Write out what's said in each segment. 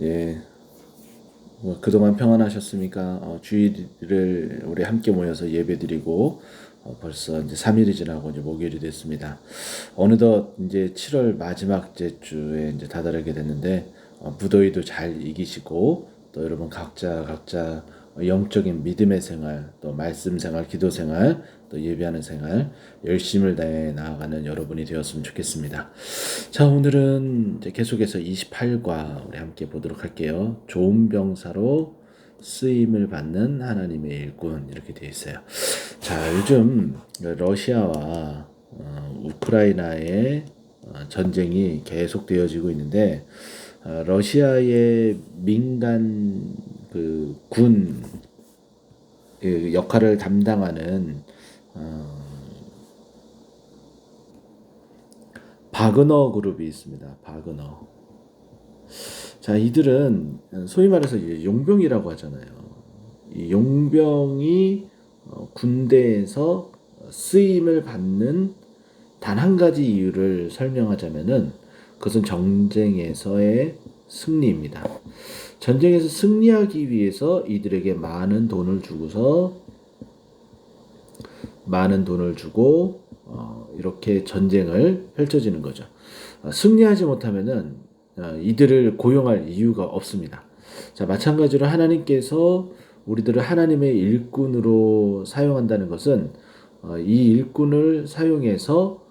예, 그동안 평안하셨습니까? 주일을 우리 함께 모여서 예배드리고 벌써 이제 3일이 지나고 이제 목요일이 됐습니다. 어느덧 이제 7월 마지막 주에 이제 다다르게 됐는데 무더위도 잘 이기시고 또 여러분 각자 영적인 믿음의 생활, 또 말씀 생활, 기도 생활, 또 예배하는 생활 열심을 다해 나아가는 여러분이 되었으면 좋겠습니다. 자, 오늘은 이제 계속해서 28과 우리 함께 보도록 할게요. 좋은 병사로 쓰임을 받는 하나님의 일꾼 이렇게 되어 있어요. 자, 요즘 러시아와 우크라이나의 전쟁이 계속되어지고 있는데 러시아의 민간 군 역할을 담당하는 바그너 그룹이 있습니다. 바그너. 자, 이들은 소위 말해서 이제 용병이라고 하잖아요. 이 용병이 군대에서 쓰임을 받는 단 한 가지 이유를 설명하자면은 그것은 전쟁에서의 승리입니다. 전쟁에서 승리하기 위해서 이들에게 많은 돈을 주고 이렇게 전쟁을 펼쳐지는 거죠. 승리하지 못하면은 이들을 고용할 이유가 없습니다. 자, 마찬가지로 하나님께서 우리들을 하나님의 일꾼으로 사용한다는 것은 이 일꾼을 사용해서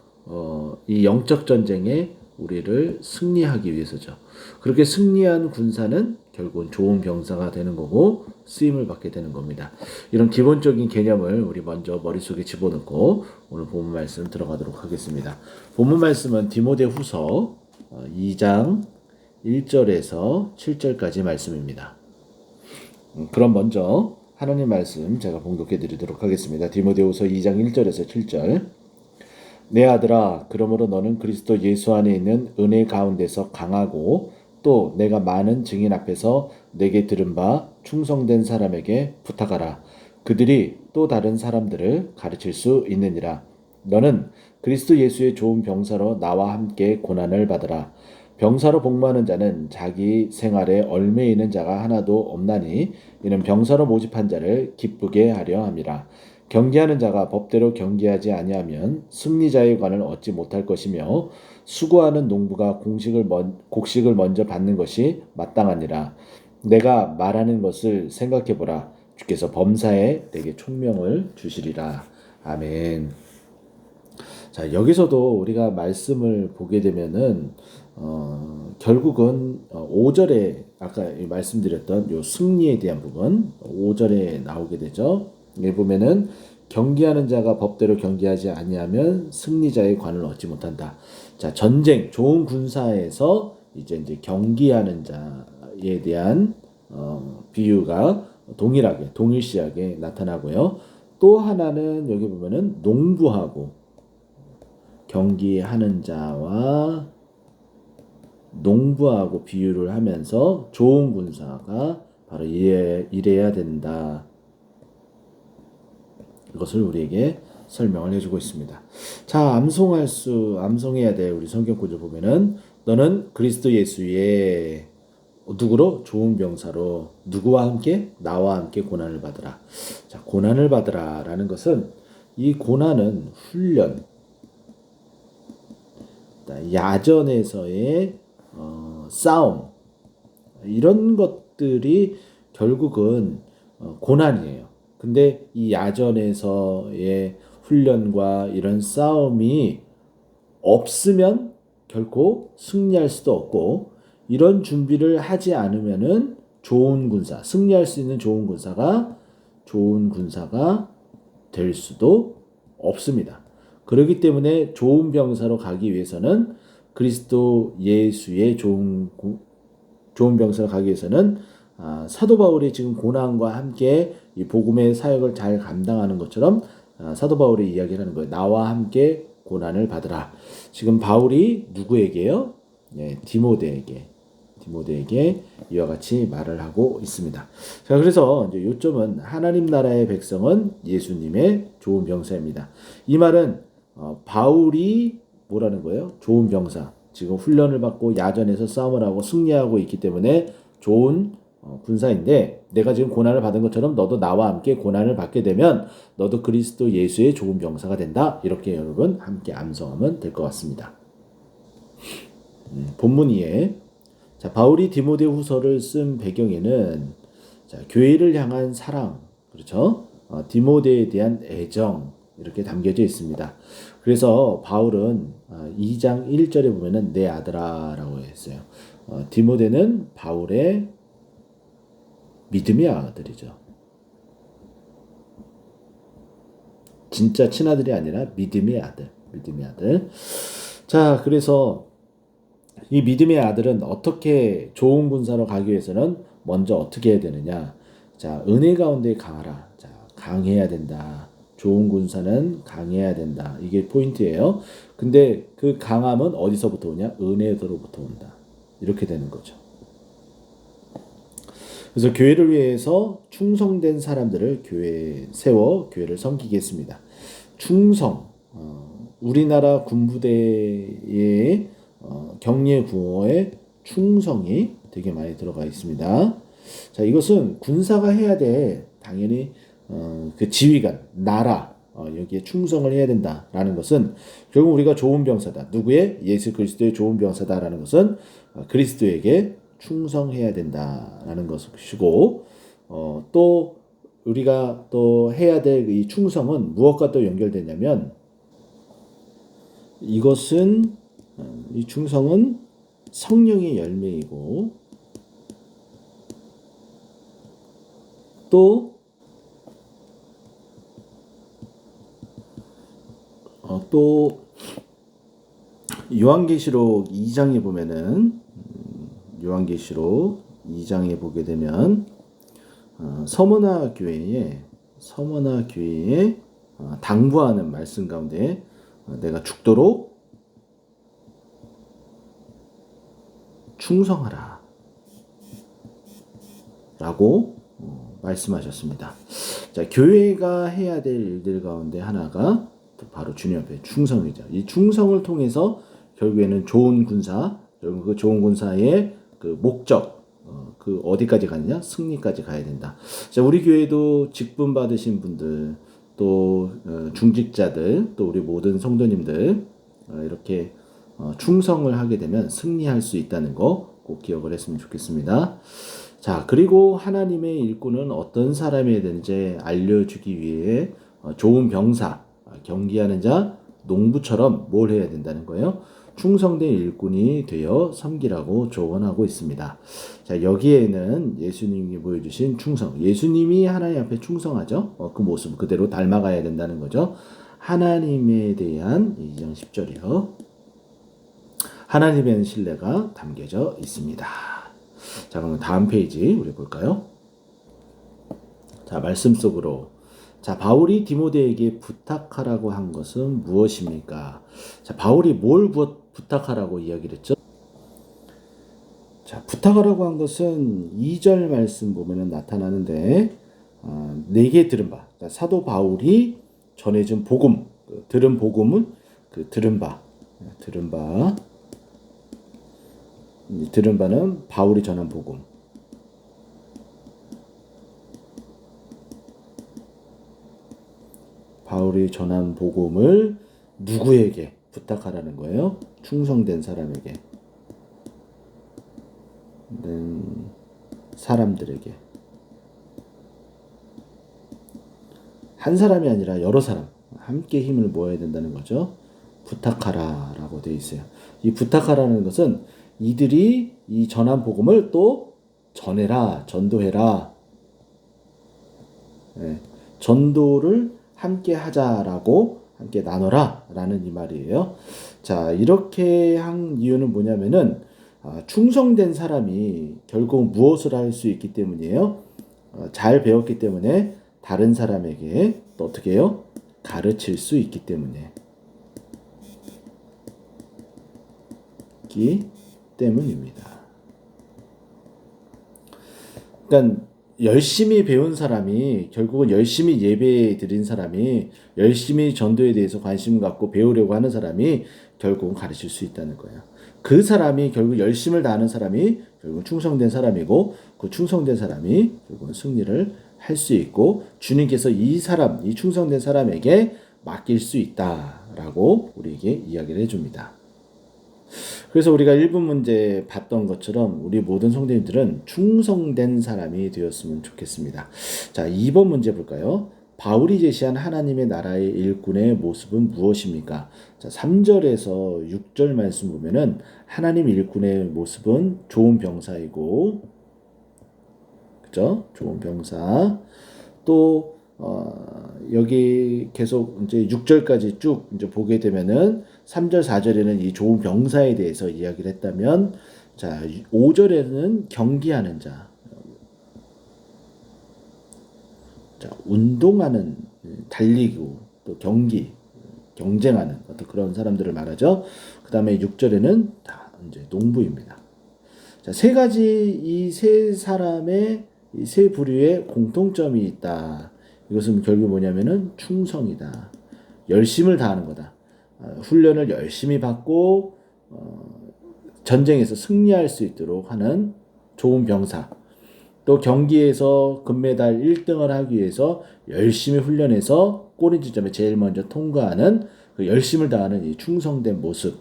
이 영적 전쟁에 우리를 승리하기 위해서죠. 그렇게 승리한 군사는 결국은 좋은 병사가 되는 거고 쓰임을 받게 되는 겁니다. 이런 기본적인 개념을 우리 먼저 머릿속에 집어넣고 오늘 본문 말씀 들어가도록 하겠습니다. 본문 말씀은 디모데후서 2장 1절에서 7절까지 말씀입니다. 그럼 먼저 하나님 말씀 제가 봉독해 드리도록 하겠습니다. 디모데후서 2장 1절에서 7절. 내 아들아, 그러므로 너는 그리스도 예수 안에 있는 은혜 가운데서 강하고 또 내가 많은 증인 앞에서 내게 들은 바 충성된 사람에게 부탁하라. 그들이 또 다른 사람들을 가르칠 수 있느니라. 너는 그리스도 예수의 좋은 병사로 나와 함께 고난을 받으라. 병사로 복무하는 자는 자기 생활에 얽매이는 자가 하나도 없나니 이는 병사로 모집한 자를 기쁘게 하려 함이라. 경계하는 자가 법대로 경계하지 아니하면 승리자의 관을 얻지 못할 것이며 수고하는 농부가 곡식을 먼저 받는 것이 마땅하니라. 내가 말하는 것을 생각해 보라. 주께서 범사에 내게 총명을 주시리라. 아멘. 자, 여기서도 우리가 말씀을 보게 되면은 결국은 5절에 아까 말씀드렸던 요 승리에 대한 부분 5절에 나오게 되죠. 여기 보면은 경계하는 자가 법대로 경계하지 아니하면 승리자의 관을 얻지 못한다. 자, 전쟁 좋은 군사에서 이제 경계하는 자에 대한 비유가 동일시하게 나타나고요. 또 하나는 여기 보면은 농부하고 경계하는 자와 농부하고 비유를 하면서 좋은 군사가 바로 이래야 된다. 이것을 우리에게 설명을 해주고 있습니다. 자, 암송해야 될 우리 성경 구절 보면은 너는 그리스도 예수의 누구로? 좋은 병사로 누구와 함께? 나와 함께 고난을 받으라. 자, 고난을 받으라라는 것은 이 고난은 훈련, 야전에서의 싸움 이런 것들이 결국은 고난이에요. 근데 이 야전에서의 훈련과 이런 싸움이 없으면 결코 승리할 수도 없고 이런 준비를 하지 않으면은 승리할 수 있는 좋은 군사가 될 수도 없습니다. 그렇기 때문에 좋은 병사로 가기 위해서는 그리스도 예수의 좋은 병사로 가기 위해서는 사도 바울이 지금 고난과 함께 이 복음의 사역을 잘 감당하는 것처럼 사도 바울이 이야기를 하는 거예요. 나와 함께 고난을 받으라. 지금 바울이 누구에게요? 네, 디모데에게 이와 같이 말을 하고 있습니다. 자, 그래서 이제 요점은 하나님 나라의 백성은 예수님의 좋은 병사입니다. 이 말은 바울이 뭐라는 거예요? 좋은 병사. 지금 훈련을 받고 야전에서 싸움을 하고 승리하고 있기 때문에 좋은 군사인데 내가 지금 고난을 받은 것처럼 너도 나와 함께 고난을 받게 되면 너도 그리스도 예수의 좋은 병사가 된다. 이렇게 여러분 함께 암송하면 될 것 같습니다. 본문 이에 자, 바울이 디모데후서를 쓴 배경에는 자, 교회를 향한 사랑, 그렇죠? 디모데에 대한 애정 이렇게 담겨져 있습니다. 그래서 바울은 2장 1절에 보면은 내 아들아라고 했어요. 디모데는 바울의 믿음의 아들이죠. 진짜 친아들이 아니라 믿음의 아들, 믿음의 아들. 자, 그래서 이 믿음의 아들은 어떻게 좋은 군사로 가기 위해서는 먼저 어떻게 해야 되느냐? 자, 은혜 가운데 강하라. 자, 강해야 된다. 좋은 군사는 강해야 된다. 이게 포인트예요. 근데 그 강함은 어디서부터 오냐? 은혜로부터 온다. 이렇게 되는 거죠. 그래서 교회를 위해서 충성된 사람들을 교회에 세워 교회를 섬기게 했습니다. 충성, 우리나라 군부대의 경례 구호에 충성이 되게 많이 들어가 있습니다. 자, 이것은 군사가 해야 돼. 당연히 그 지휘관, 나라 여기에 충성을 해야 된다라는 것은 결국 우리가 좋은 병사다. 누구의? 예수 그리스도의 좋은 병사다라는 것은 그리스도에게 충성해야 된다라는 것이고 또 우리가 또 해야 될 이 충성은 무엇과 또 연결되냐면 이것은 이 충성은 성령의 열매이고 또 요한계시록 2장에 보면은 요한계시록 2장에 보게 되면 서머나 교회에 당부하는 말씀 가운데 내가 죽도록 충성하라 라고 말씀하셨습니다. 자, 교회가 해야 될 일들 가운데 하나가 바로 주님 앞에 충성이죠. 이 충성을 통해서 결국에는 좋은 군사, 결국 그 좋은 군사의 그 목적, 그 어디까지 가느냐? 승리까지 가야 된다. 자, 우리 교회도 직분 받으신 분들, 또 중직자들, 또 우리 모든 성도님들 이렇게 충성을 하게 되면 승리할 수 있다는 거 꼭 기억을 했으면 좋겠습니다. 자, 그리고 하나님의 일꾼은 어떤 사람이어야 되는지 알려주기 위해 좋은 병사, 경기하는 자, 농부처럼 뭘 해야 된다는 거예요? 충성된 일꾼이 되어 섬기라고 조언하고 있습니다. 자, 여기에는 예수님이 보여주신 충성, 예수님이 하나님 앞에 충성하죠. 그 모습 그대로 닮아가야 된다는 거죠. 하나님에 대한 2장 10절이요. 하나님에 대한 신뢰가 담겨져 있습니다. 자, 그럼 다음 페이지 우리 볼까요? 자, 말씀 속으로. 자, 바울이 디모데에게 부탁하라고 한 것은 무엇입니까? 자, 바울이 뭘 부탁하라고 이야기를 했죠? 자, 부탁하라고 한 것은 2절 말씀 보면은 나타나는데, 내게 들은 바. 그러니까 사도 바울이 전해준 복음, 들은 복음은 들은 바는 바울이 전한 복음. 바울이 전한 복음을 누구에게 부탁하라는 거예요? 충성된 사람에게. 사람들에게. 한 사람이 아니라 여러 사람 함께 힘을 모아야 된다는 거죠. 부탁하라 라고 되어 있어요. 이 부탁하라는 것은 이들이 이 전한 복음을 또 전해라, 전도해라. 네, 전도를 함께 하자라고 함께 나눠라 라는 이 말이에요. 자, 이렇게 한 이유는 뭐냐면은 충성된 사람이 결국 무엇을 할 수 있기 때문이에요. 잘 배웠기 때문에 다른 사람에게 또 어떻게 해요? 가르칠 수 있기 때문입니다. 그러니까 열심히 배운 사람이 결국은 열심히 예배 드린 사람이 열심히 전도에 대해서 관심 갖고 배우려고 하는 사람이 결국은 가르칠 수 있다는 거예요. 그 사람이 결국 열심을 다하는 사람이 결국 충성된 사람이고 그 충성된 사람이 결국은 승리를 할 수 있고 주님께서 이 사람, 이 충성된 사람에게 맡길 수 있다라고 우리에게 이야기를 해줍니다. 그래서 우리가 1분 문제 봤던 것처럼 우리 모든 성도님들은 충성된 사람이 되었으면 좋겠습니다. 자, 2번 문제 볼까요? 바울이 제시한 하나님의 나라의 일꾼의 모습은 무엇입니까? 자, 3절에서 6절 말씀 보면은 하나님 일꾼의 모습은 좋은 병사이고, 그죠? 좋은 병사. 또 여기 계속 이제 6절까지 쭉 이제 보게 되면은 3절, 4절에는 이 좋은 병사에 대해서 이야기를 했다면, 자, 5절에는 경기하는 자. 자, 운동하는, 달리고, 또 경쟁하는 어떤 그런 사람들을 말하죠. 그 다음에 6절에는 다 이제 농부입니다. 자, 세 가지 이 세 사람의 이 세 부류의 공통점이 있다. 이것은 결국 뭐냐면은 충성이다. 열심을 다하는 거다. 훈련을 열심히 받고 전쟁에서 승리할 수 있도록 하는 좋은 병사. 또 경기에서 금메달 1등을 하기 위해서 열심히 훈련해서 꼬리 지점에 제일 먼저 통과하는 그 열심을 다하는 이 충성된 모습.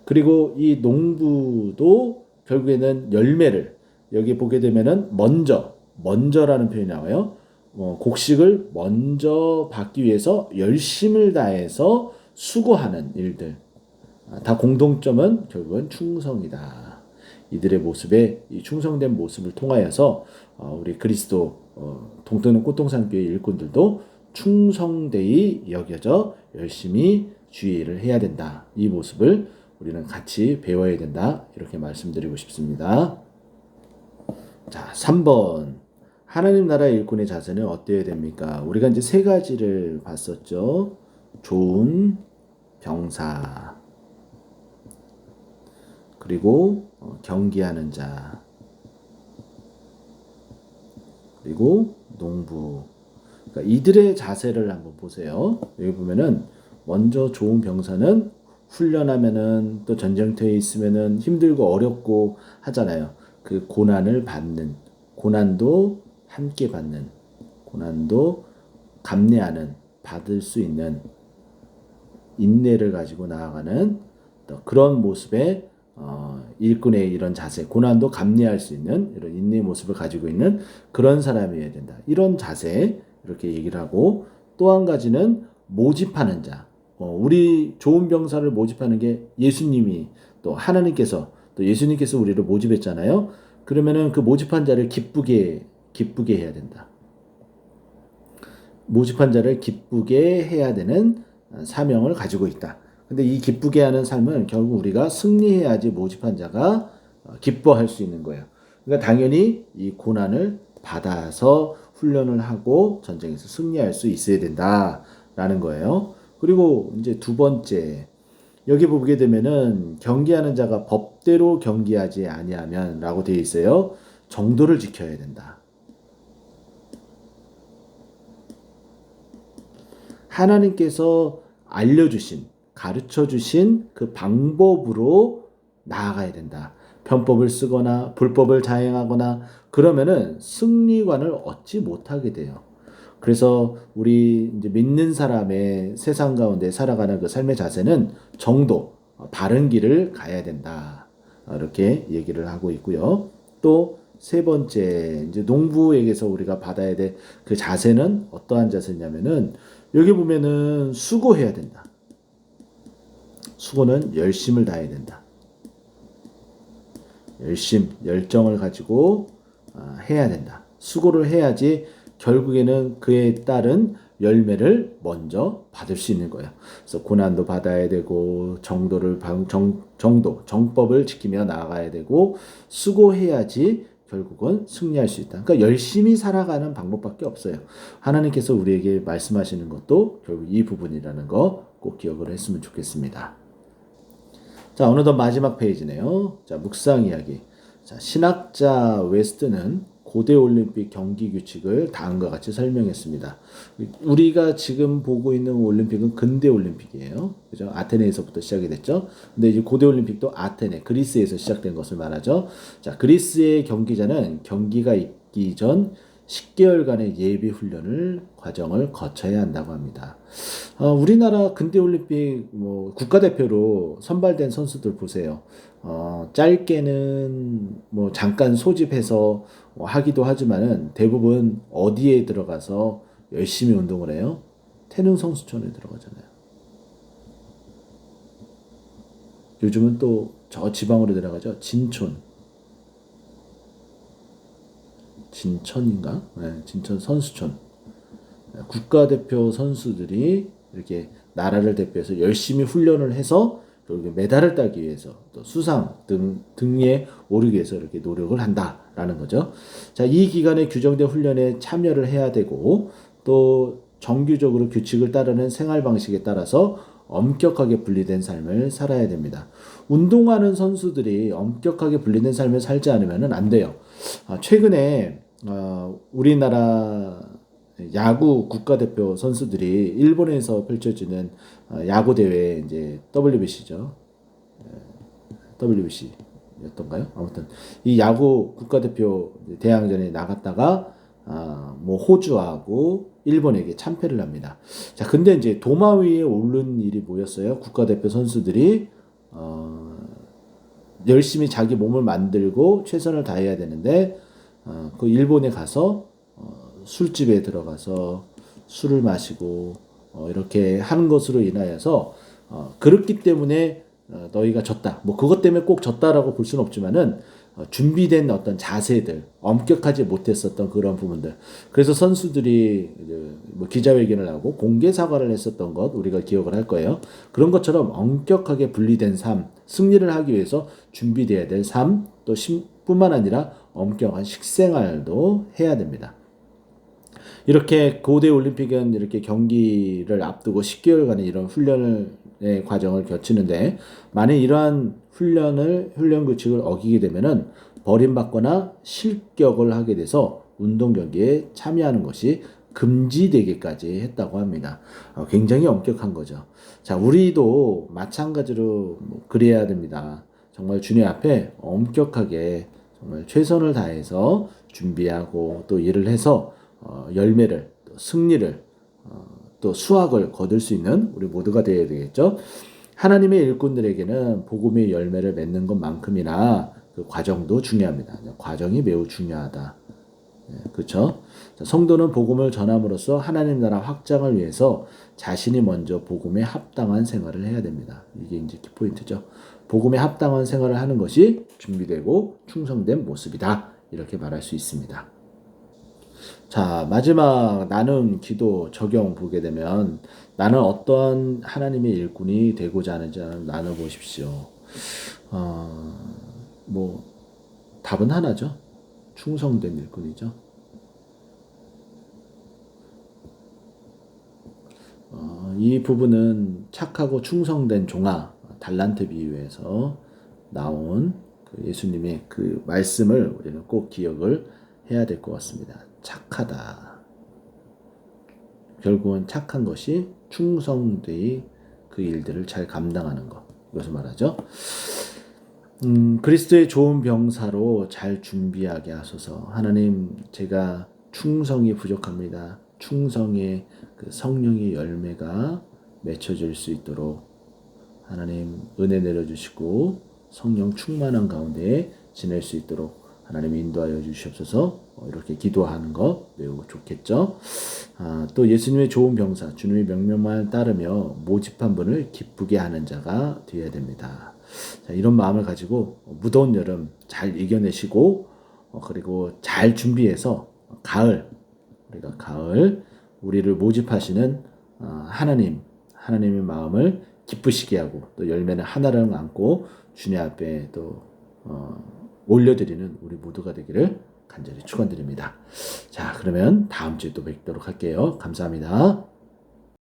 그리고 이 농부도 결국에는 열매를 여기 보게 되면은 먼저라는 표현이 나와요. 곡식을 먼저 받기 위해서 열심을 다해서 수고하는 일들. 다 공통점은 결국은 충성이다. 이들의 모습에 이 충성된 모습을 통하여서 우리 그리스도 동뜨는 꽃동산교회 일꾼들도 충성되이 여겨져 열심히 주의를 해야 된다. 이 모습을 우리는 같이 배워야 된다. 이렇게 말씀드리고 싶습니다. 자, 3번. 하나님 나라 일꾼의 자세는 어때야 됩니까? 우리가 이제 세 가지를 봤었죠. 좋은 병사, 그리고 경기하는 자, 그리고 농부. 그러니까 이들의 자세를 한번 보세요. 여기 보면은 먼저 좋은 병사는 훈련하면은 또 전쟁터에 있으면은 힘들고 어렵고 하잖아요. 그 고난을 받는, 고난도 함께 받는, 고난도 감내하는, 받을 수 있는 인내를 가지고 나아가는 또 그런 모습의 일꾼의 이런 자세, 고난도 감내할 수 있는 이런 인내의 모습을 가지고 있는 그런 사람이어야 된다. 이런 자세 이렇게 얘기를 하고, 또 한 가지는 모집하는 자. 우리 좋은 병사를 모집하는 게 예수님이 또 하나님께서 또 예수님께서 우리를 모집했잖아요. 그러면은 그 모집한 자를 기쁘게 해야 된다. 모집한 자를 기쁘게 해야 되는 사명을 가지고 있다. 근데 이 기쁘게 하는 삶은 결국 우리가 승리해야지 모집한 자가 기뻐할 수 있는 거예요. 그러니까 당연히 이 고난을 받아서 훈련을 하고 전쟁에서 승리할 수 있어야 된다라는 거예요. 그리고 이제 두 번째, 여기 보게 되면은 경기하는 자가 법대로 경기하지 아니하면라고 되어 있어요. 정도를 지켜야 된다. 하나님께서 알려주신, 가르쳐주신 그 방법으로 나아가야 된다. 편법을 쓰거나 불법을 자행하거나 그러면은 승리관을 얻지 못하게 돼요. 그래서 우리 이제 믿는 사람의 세상 가운데 살아가는 그 삶의 자세는 정도, 바른 길을 가야 된다. 이렇게 얘기를 하고 있고요. 또 세 번째, 이제 농부에게서 우리가 받아야 될 그 자세는 어떠한 자세냐면은 여기 보면은 수고해야 된다. 수고는 열심을 다해야 된다. 열정을 가지고 해야 된다. 수고를 해야지 결국에는 그에 따른 열매를 먼저 받을 수 있는 거예요. 그래서 고난도 받아야 되고 정법을 지키며 나아가야 되고 수고해야지 결국은 승리할 수 있다. 그러니까 열심히 살아가는 방법밖에 없어요. 하나님께서 우리에게 말씀하시는 것도 결국 이 부분이라는 거 꼭 기억을 했으면 좋겠습니다. 자, 어느덧 마지막 페이지네요. 자, 묵상 이야기. 자, 신학자 웨스트는 고대 올림픽 경기 규칙을 다음과 같이 설명했습니다. 우리가 지금 보고 있는 올림픽은 근대 올림픽이에요. 그죠? 아테네에서부터 시작이 됐죠. 근데 이제 고대 올림픽도 아테네, 그리스에서 시작된 것을 말하죠. 자, 그리스의 경기자는 경기가 있기 전 10개월간의 예비 훈련을 과정을 거쳐야 한다고 합니다. 우리나라 근대올림픽 뭐 국가대표로 선발된 선수들 보세요. 짧게는 뭐 잠깐 소집해서 하기도 하지만은 대부분 어디에 들어가서 열심히 운동을 해요? 태릉 성수촌에 들어가잖아요. 요즘은 또 저 지방으로 들어가죠. 진촌. 진천인가? 네, 진천 선수촌. 국가대표 선수들이 이렇게 나라를 대표해서 열심히 훈련을 해서 결국에 메달을 따기 위해서 또 수상 등에 오르기 위해서 이렇게 노력을 한다라는 거죠. 자, 이 기간에 규정된 훈련에 참여를 해야 되고 또 정규적으로 규칙을 따르는 생활 방식에 따라서 엄격하게 분리된 삶을 살아야 됩니다. 운동하는 선수들이 엄격하게 분리된 삶을 살지 않으면 안 돼요. 최근에 우리나라 야구 국가대표 선수들이 일본에서 펼쳐지는 야구 대회 이제 WBC죠. WBC였던가요? 아무튼 이 야구 국가대표 대항전에 나갔다가 뭐 호주하고 일본에게 참패를 합니다. 자, 근데 이제 도마 위에 오른 일이 뭐였어요? 국가대표 선수들이 열심히 자기 몸을 만들고 최선을 다해야 되는데 그 일본에 가서 술집에 들어가서 술을 마시고 이렇게 하는 것으로 인하여서 그렇기 때문에 너희가 졌다. 뭐 그것 때문에 꼭 졌다라고 볼 수는 없지만은 준비된 어떤 자세들, 엄격하지 못했었던 그런 부분들. 그래서 선수들이 뭐 기자회견을 하고 공개 사과를 했었던 것 우리가 기억을 할 거예요. 그런 것처럼 엄격하게 분리된 삶, 승리를 하기 위해서 준비돼야 될 삶, 또 뿐만 아니라 엄격한 식생활도 해야 됩니다. 이렇게 고대 올림픽은 이렇게 경기를 앞두고 10개월간의 이런 훈련의 과정을 거치는데 만약 이러한 훈련 규칙을 어기게 되면은 버림받거나 실격을 하게 돼서 운동 경기에 참여하는 것이 금지되기까지 했다고 합니다. 굉장히 엄격한 거죠. 자, 우리도 마찬가지로 그래야 됩니다. 정말 주님 앞에 엄격하게 정말 최선을 다해서 준비하고 또 일을 해서 열매를 또 승리를 또 수확을 거둘 수 있는 우리 모두가 되어야 되겠죠. 하나님의 일꾼들에게는 복음의 열매를 맺는 것만큼이나 그 과정도 중요합니다. 과정이 매우 중요하다. 그렇죠? 성도는 복음을 전함으로써 하나님 나라 확장을 위해서 자신이 먼저 복음에 합당한 생활을 해야 됩니다. 이게 이제 키포인트죠. 복음에 합당한 생활을 하는 것이 준비되고 충성된 모습이다. 이렇게 말할 수 있습니다. 자, 마지막 나눔 기도 적용 보게 되면 나는 어떠한 하나님의 일꾼이 되고자 하는지 나눠보십시오. 뭐 답은 하나죠. 충성된 일꾼이죠. 이 부분은 착하고 충성된 종아 달란트 비유에서 나온 그 예수님의 그 말씀을 우리는 꼭 기억을 해야 될 것 같습니다. 착하다. 결국은 착한 것이 충성되이 그 일들을 잘 감당하는 것. 이것을 말하죠. 그리스도의 좋은 병사로 잘 준비하게 하소서. 하나님, 제가 충성이 부족합니다. 충성의 그 성령의 열매가 맺혀질 수 있도록 하나님 은혜 내려주시고 성령 충만한 가운데 지낼 수 있도록 하나님 인도하여 주시옵소서. 이렇게 기도하는 것 매우 좋겠죠. 또 예수님의 좋은 병사, 주님의 명령만 따르며 모집한 분을 기쁘게 하는 자가 되어야 됩니다. 자, 이런 마음을 가지고 무더운 여름 잘 이겨내시고 그리고 잘 준비해서 우리가 가을 우리를 모집하시는 하나님의 마음을 기쁘시게 하고 또 열매는 하나를 안고 주님 앞에 또 올려드리는 우리 모두가 되기를 간절히 축원드립니다. 자, 그러면 다음 주에 또 뵙도록 할게요. 감사합니다.